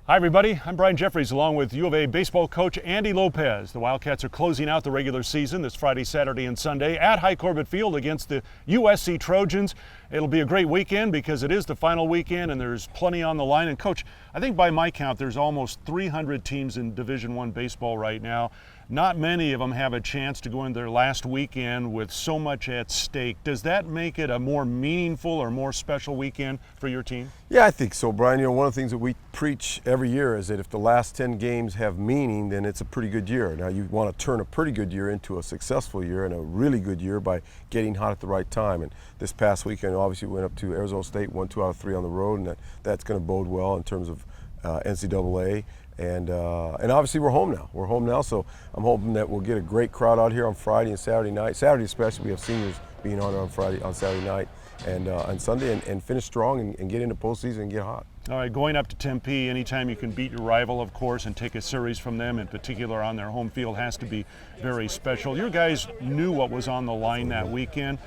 Hi everybody, I'm Brian Jeffries along with U of A baseball coach Andy Lopez. The Wildcats are closing out the regular season this Friday, Saturday, and Sunday at Hi Corbett Field against the USC Trojans. It'll be a great weekend because it is the final weekend and there's plenty on the line. And Coach, I think by my count there's almost 300 teams in Division I baseball right now. Not many of them have a chance to go in their last weekend with so much at stake. Does that make it a more meaningful or more special weekend for your team? Yeah, I think so, Brian. You know, one of the things that we preach every year is that if the last 10 games have meaning, then it's a pretty good year. Now, you want to turn a pretty good year into a successful year and a really good year by getting hot at the right time. And this past weekend, obviously, we went up to Arizona State, won 2 out of 3 on the road, and that's going to bode well in terms of NCAA. And obviously we're home now. We're home now, so I'm hoping that we'll get a great crowd out here on Friday and Saturday night. Saturday especially, we have seniors being on Saturday night and on Sunday, and finish strong and get into postseason and get hot. All right, going up to Tempe, anytime you can beat your rival, of course, and take a series from them, in particular on their home field, has to be very special. Your guys knew what was on the line that weekend.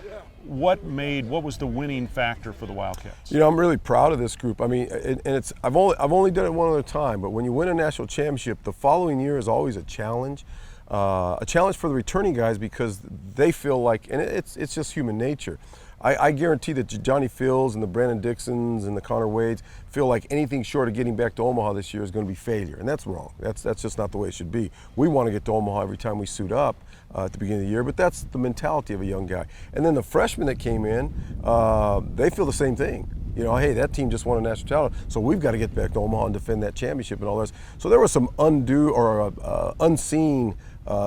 What was the winning factor for the Wildcats? You know, I'm really proud of this group. I mean, I've only done it one other time, but when you win a national championship, the following year is always a challenge for the returning guys because they feel like, and it's just human nature. I guarantee that Johnny Fields and the Brandon Dixons and the Connor Wades feel like anything short of getting back to Omaha this year is going to be failure, and that's wrong. That's just not the way it should be. We want to get to Omaha every time we suit up at the beginning of the year, but that's the mentality of a young guy. And then the freshmen that came in, they feel the same thing. You know, hey, that team just won a national title, so we've got to get back to Omaha and defend that championship and all this. So there was some unseen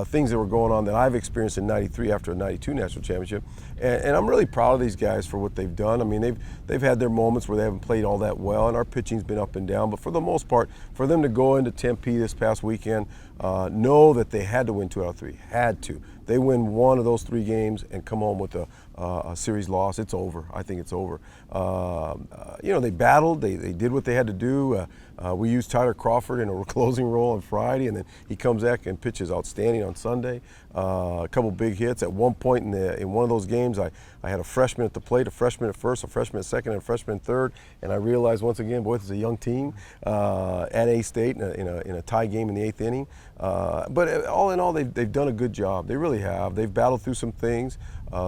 things that were going on that I've experienced in '93 after a '92 national championship, and I'm really proud of these guys for what they've done. I mean, they've had their moments where they haven't played all that well, and our pitching's been up and down. But for the most part, for them to go into Tempe this past weekend, know that they had to win 2 out of 3, had to. They win one of those 3 games and come home with a series loss. It's over. I think it's over. You know, they battled. They did what they had to do. We used Tyler Crawford in a closing role on Friday, and then he comes back and pitches outstanding on Sunday. A couple big hits. At one point in one of those games, I had a freshman at the plate, a freshman at first, a freshman at second, and a freshman at third. And I realized once again, boy, this is a young team at A-State in a tie game in the 8th inning. But all in all, they've done a good job. They really have. They've battled through some things,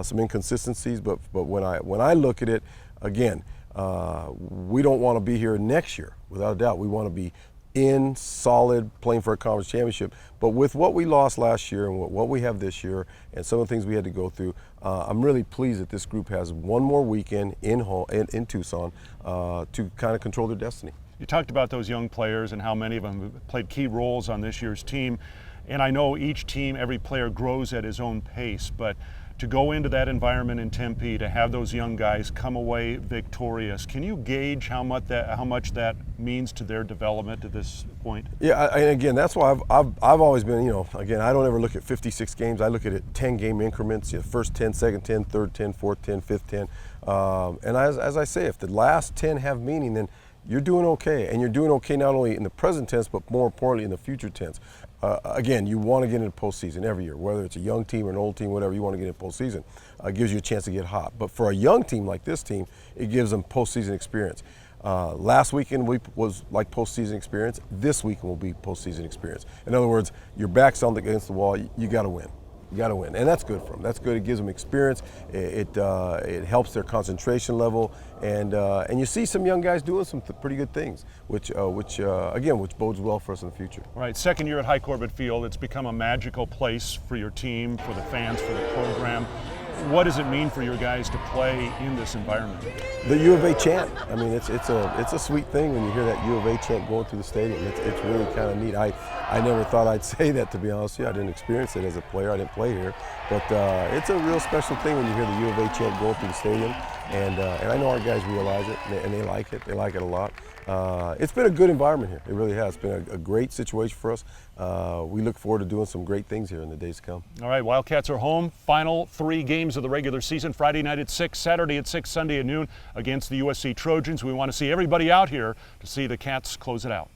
some inconsistencies. But when I look at it, again, we don't want to be here next year, without a doubt. We want to be in solid, playing for a conference championship. But with what we lost last year and what we have this year and some of the things we had to go through, I'm really pleased that this group has one more weekend in Tucson to kind of control their destiny. You talked about those young players and how many of them have played key roles on this year's team. And I know each team, every player grows at his own pace, but to go into that environment in Tempe, to have those young guys come away victorious, can you gauge how much that means to their development at this point? Yeah, and again, that's why I've always been, you know, again, I don't ever look at 56 games. I look at it 10-game increments, you know, first 10, second 10, third 10, fourth 10, fifth 10. And as I say, if the last 10 have meaning, then you're doing okay. And you're doing okay not only in the present tense, but more importantly in the future tense. Again, you want to get into postseason every year, whether it's a young team or an old team, whatever, you want to get into postseason. It gives you a chance to get hot. But for a young team like this team, it gives them postseason experience. Last weekend was like postseason experience. This weekend will be postseason experience. In other words, your back's against the wall, you got to win. You got to win, and that's good for them. That's good. It gives them experience. It helps their concentration level, and you see some young guys doing some pretty good things, which bodes well for us in the future. All right, second year at Hi Corbett Field. It's become a magical place for your team, for the fans, for the program. What does it mean for your guys to play in this environment? The U of A chant. I mean, it's a sweet thing when you hear that U of A chant going through the stadium. It's really kind of neat. I never thought I'd say that, to be honest with you. I didn't experience it as a player. I didn't play here, but it's a real special thing when you hear the U of A chant going through the stadium. And I know our guys realize it, and they like it. They like it a lot. It's been a good environment here. It really has. It's been a great situation for us. We look forward to doing some great things here in the days to come. All right, Wildcats are home. Final 3 games of the regular season. Friday night at 6, Saturday at 6, Sunday at noon against the USC Trojans. We want to see everybody out here to see the Cats close it out.